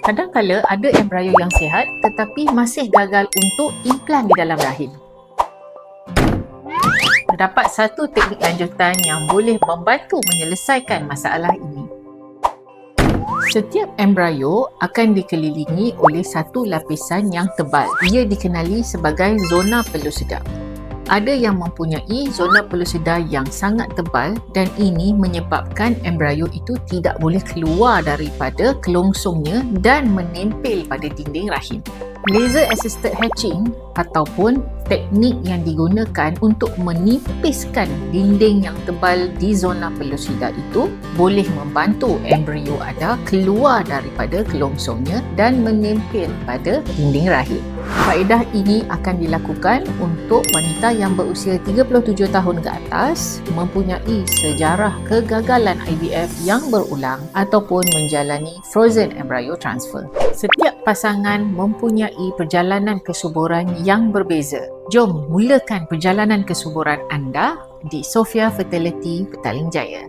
Kadang-kala ada embrio yang sihat tetapi masih gagal untuk implan di dalam rahim. Terdapat satu teknik lanjutan yang boleh membantu menyelesaikan masalah ini. Setiap embrio akan dikelilingi oleh satu lapisan yang tebal. Ia dikenali sebagai zona pellucida. Ada yang mempunyai zona pellucida yang sangat tebal dan ini menyebabkan embrio itu tidak boleh keluar daripada kelongsongnya dan menempel pada dinding rahim. Laser assisted hatching ataupun teknik yang digunakan untuk menipiskan dinding yang tebal di zona pellucida itu boleh membantu embrio anda keluar daripada kelongsongnya dan menempel pada dinding rahim. Faedah ini akan dilakukan untuk wanita yang berusia 37 tahun ke atas, mempunyai sejarah kegagalan IVF yang berulang ataupun menjalani frozen embryo transfer. Setiap pasangan mempunyai perjalanan kesuburan yang berbeza. Jom mulakan perjalanan kesuburan anda di Sophia Fertility Petaling Jaya.